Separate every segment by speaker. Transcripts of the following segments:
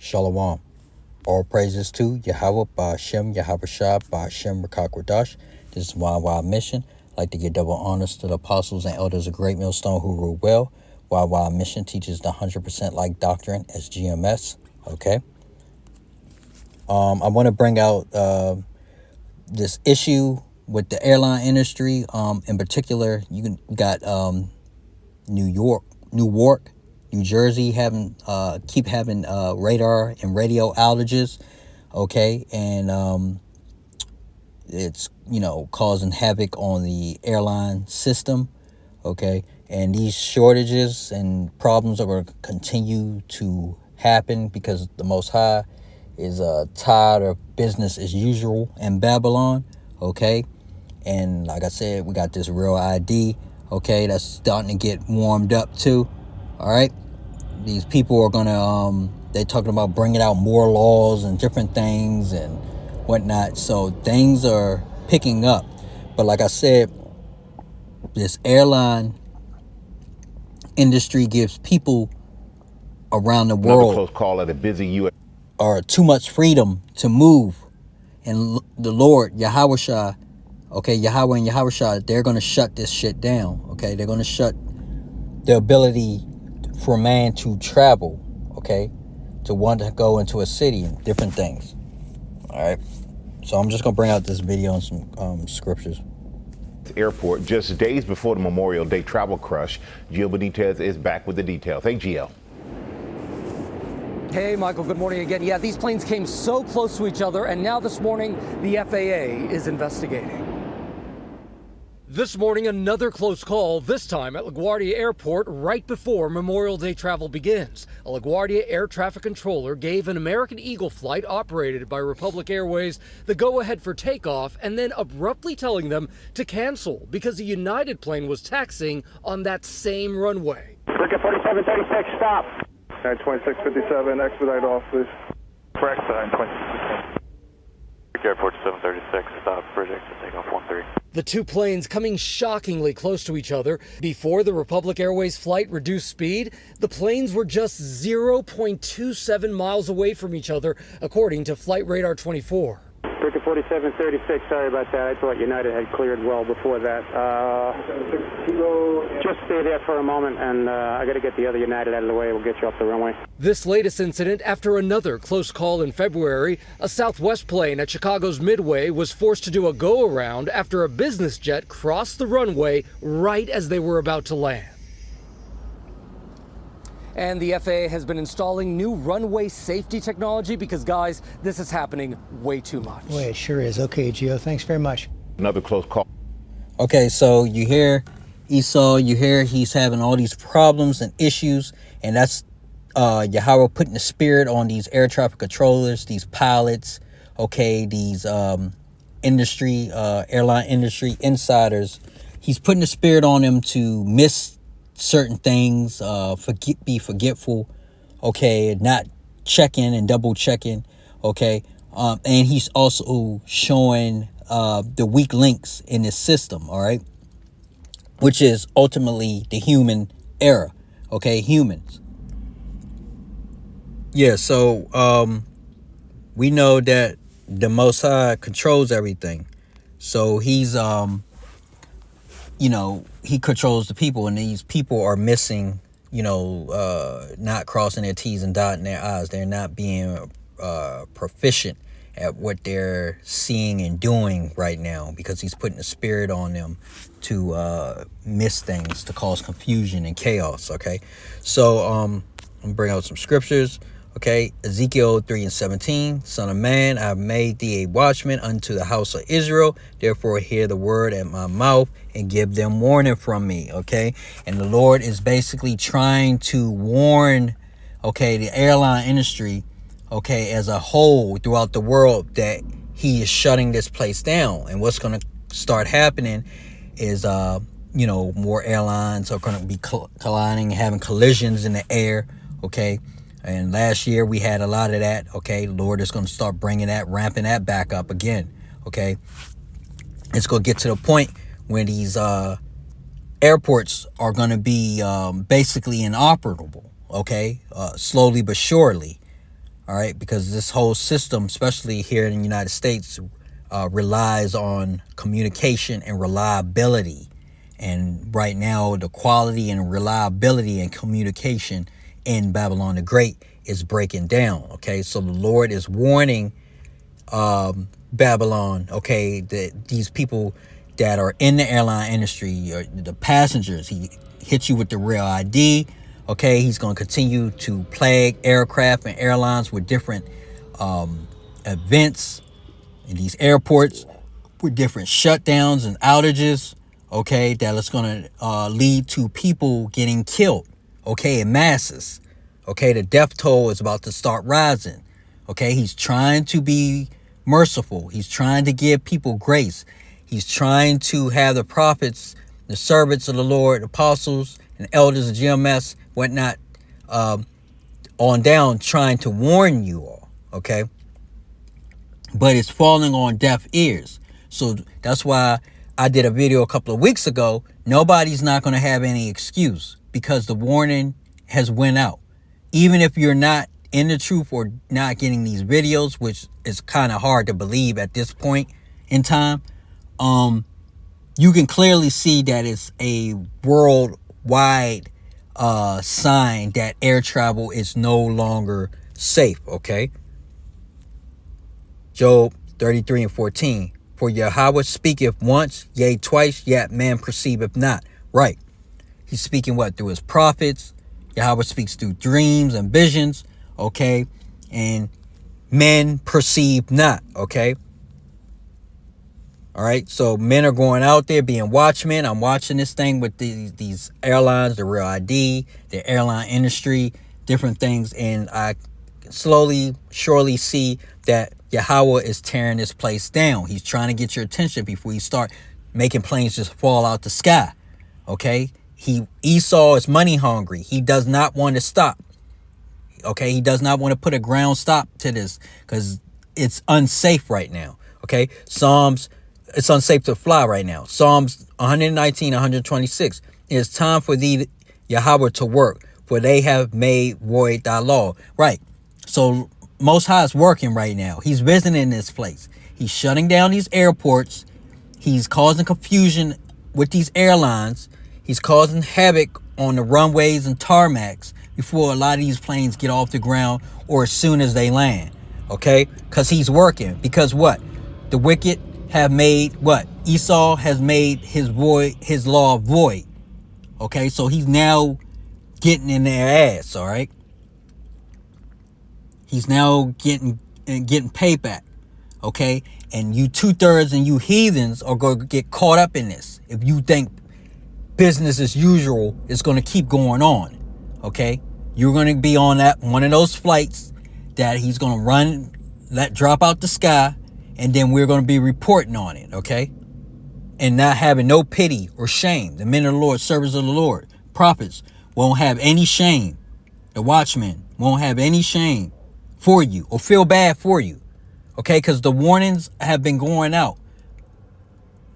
Speaker 1: Shalom. All praises to Yahawah, Ba'ashem, Yahawah Shah, Ba'ashem, Rakakwadash. This is Yahawah Mission. I'd like to give double honors to the apostles and elders of Great Millstone who rule well. Yahawah Mission teaches the 100% like doctrine as GMS. Okay. I want to bring out this issue with the airline industry. In particular, you got Newark, New Jersey keep having radar and radio outages, okay, and it's causing havoc on the airline system, okay, and these shortages and problems are going to continue to happen because the Most High is tired of business as usual in Babylon, okay, and like I said, we got this real ID, okay, that's starting to get warmed up too. All right, these people are gonna they're talking about bringing out more laws and different things and whatnot, so things are picking up. But like I said, this airline industry gives people around the world
Speaker 2: close call at a busy U.S.
Speaker 1: or too much freedom to move, and the Lord Yahawah Shah, okay, Yahawah and Yahawah Shah, they're gonna shut this shit down. Okay, they're gonna shut the ability for man to travel, okay, to want to go into a city and different things. All right, so I'm just gonna bring out this video and some scriptures.
Speaker 2: Airport just days before the Memorial Day travel crush. Gio Benitez is back with the details. Hey, Gio.
Speaker 3: Hey, Michael, good morning again. Yeah, these planes came so close to each other, and now this morning, the FAA is investigating. This morning, another close call, this time at LaGuardia Airport right before Memorial Day travel begins. A LaGuardia air traffic controller gave an American Eagle flight operated by Republic Airways the go-ahead for takeoff and then abruptly telling them to cancel because a United plane was taxiing on that same runway.
Speaker 4: Cricket 4736, stop. 2657, expedite off, please.
Speaker 5: Correct, 2657. Airport 736, stop, bridge exit, takeoff 13.
Speaker 3: The two planes coming shockingly close to each other. Before the Republic Airways flight reduced speed, the planes were just 0.27 miles away from each other, according to Flight Radar 24.
Speaker 4: Cricket 4736, sorry about that. I thought United had cleared well before that. Just stay there for a moment, and I got to get the other United out of the way. We'll get you off the runway.
Speaker 3: This latest incident after another close call in February. A Southwest plane at Chicago's Midway was forced to do a go-around after a business jet crossed the runway right as they were about to land. And the FAA has been installing new runway safety technology because, guys, this is happening way too much.
Speaker 6: Boy, it sure is. Okay, Gio, thanks very much.
Speaker 2: Another close call.
Speaker 1: Okay, so you hear Esau, you hear he's having all these problems and issues, and that's Yahawah putting the spirit on these air traffic controllers, these pilots, okay, these airline industry insiders. He's putting the spirit on them to miss certain things, be forgetful, okay, not checking and double checking, okay, and he's also showing the weak links in this system, all right, which is ultimately the human error, okay, humans. Yeah, so we know that the Most High controls everything, so he's he controls the people, and these people are missing, not crossing their T's and dotting their I's. They're not being proficient at what they're seeing and doing right now because he's putting a spirit on them to miss things, to cause confusion and chaos, okay? So I'm going to bring out some scriptures. Okay, Ezekiel 3:17, Son of man, I have made thee a watchman unto the house of Israel. Therefore, hear the word at my mouth and give them warning from me. Okay, and the Lord is basically trying to warn, okay, the airline industry, okay, as a whole throughout the world that he is shutting this place down. And what's going to start happening is, more airlines are going to be colliding, having collisions in the air. Okay. And last year we had a lot of that, okay? Lord is going to start ramping that back up again, okay? It's going to get to the point when these airports are going to be basically inoperable, okay? Slowly but surely, All right, because this whole system, especially here in the United States, relies on communication and reliability. And right now, the quality and reliability and communication in Babylon the Great is breaking down. Okay, so the Lord is warning Babylon, okay, that these people that are in the airline industry, or the passengers, he hits you with the real ID. Okay, he's going to continue to plague aircraft and airlines with different events in these airports, with different shutdowns and outages. Okay, that is going to lead to people getting killed. Okay, in masses. Okay, the death toll is about to start rising. Okay, he's trying to be merciful. He's trying to give people grace. He's trying to have the prophets, the servants of the Lord, apostles and elders of GMS, whatnot, on down, trying to warn you all. Okay, but it's falling on deaf ears. So that's why I did a video a couple of weeks ago. Nobody's not going to have any excuse, because the warning has went out. Even if you're not in the truth or not getting these videos, which is kind of hard to believe at this point in time, you can clearly see that it's a worldwide sign that air travel is no longer safe. Okay, Job 33:14. For Yahawah speaketh once, yea, twice, yet man perceiveth not. Right. He's speaking what? Through his prophets. Yahawah speaks through dreams and visions. Okay. And men perceive not. Okay. All right. So men are going out there being watchmen. I'm watching this thing with these airlines, the real ID, the airline industry, different things. And I slowly, surely see that Yahawah is tearing this place down. He's trying to get your attention before you start making planes just fall out the sky. Okay? Esau is money hungry. He does not want to stop. Okay? He does not want to put a ground stop to this, because it's unsafe right now. Okay? It's unsafe to fly right now. Psalms 119, 126. It is time for thee, Yahawah, to work, for they have made void thy law. Right. So Most High is working right now. He's visiting this place. He's shutting down these airports. He's causing confusion with these airlines. He's causing havoc on the runways and tarmacs before a lot of these planes get off the ground, or as soon as they land. Okay? Because he's working. Because what? The wicked have made what? Esau has made his law void. Okay? So he's now getting in their ass. All right? He's now getting payback, okay? And you 2/3 and you heathens are going to get caught up in this. If you think business as usual is going to keep going on, okay? You're going to be on that one of those flights that he's going to drop out the sky, and then we're going to be reporting on it, okay? And not having no pity or shame. The men of the Lord, servants of the Lord, prophets won't have any shame. The watchmen won't have any shame for you or feel bad for you. Okay, because the warnings have been going out.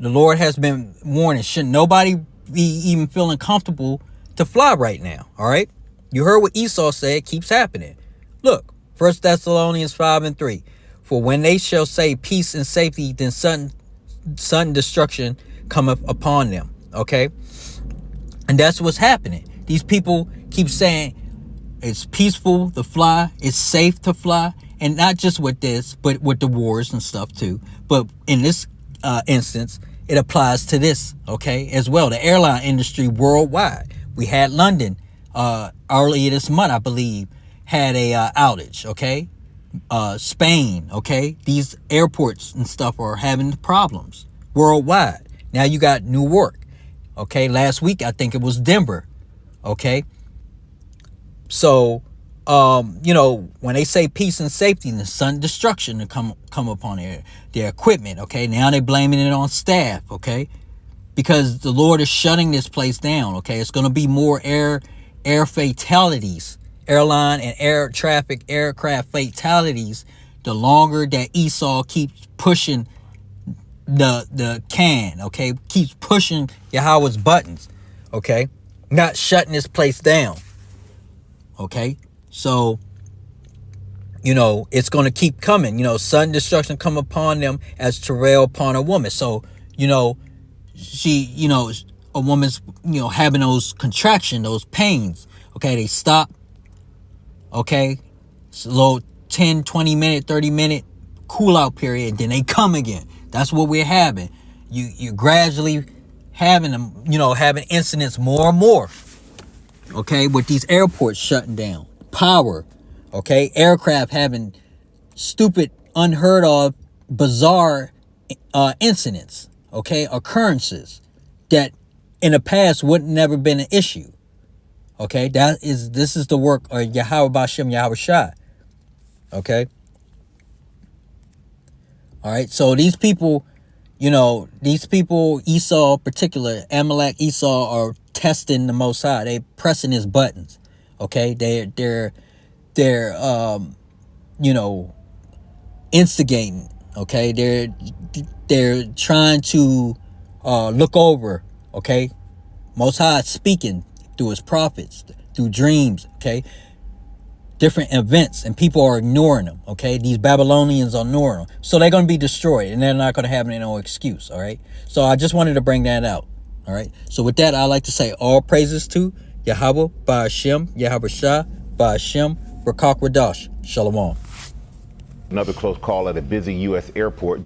Speaker 1: The Lord has been warning. Should nobody be even feeling comfortable to fly right now? All right. You heard what Esau said. It keeps happening. Look, 1 Thessalonians 5:3. For when they shall say peace and safety, then sudden destruction cometh upon them. Okay. And that's what's happening. These people keep saying it's peaceful to fly. It's safe to fly. And not just with this, but with the wars and stuff too. But in this instance, it applies to this, okay, as well. The airline industry worldwide. We had London earlier this month, I believe, had a outage, okay? Spain, okay? These airports and stuff are having problems worldwide. Now you got New York, okay? Last week, I think it was Denver, okay? So, when they say peace and safety, and the sudden destruction to come upon their equipment, okay? Now they're blaming it on staff, okay? Because the Lord is shutting this place down, okay? It's going to be more air fatalities, airline and aircraft fatalities, the longer that Esau keeps pushing the can, okay? Keeps pushing Yahawah's buttons, okay? Not shutting this place down, okay? So, you know, it's going to keep coming. You know, sudden destruction come upon them as travail upon a woman. So, you know, she, you know, a woman's, you know, having those contractions, those pains. Okay, they stop. Okay, it's a little 10, 20 minute, 30 minute cool out period, and then they come again. That's what we're having. You gradually having them, you know, having incidents more and more. Okay, with these airports shutting down, power. Okay, aircraft having stupid, unheard of, bizarre incidents. Okay, occurrences that in the past would never been an issue. Okay, this is the work of Yahawah Ba'ashem Yahawah Shah. Okay. All right. So these people, you know, Esau in particular, Amalek, Esau, are testing the Most High. They pressing his buttons. Okay. They're you know, instigating. Okay. They're trying to look over. Okay. Most High is speaking through his prophets, through dreams. Okay. Different events, and people are ignoring them. Okay, these Babylonians are ignoring them, so they're going to be destroyed, and they're not going to have no excuse. All right, so I just wanted to bring that out. All right, so with that, I like to say all praises to Yahawah Ba'ashem Yahawah Shah Ba'ashem Rakak Radash. Shalom.
Speaker 2: Another close call at a busy U.S. airport.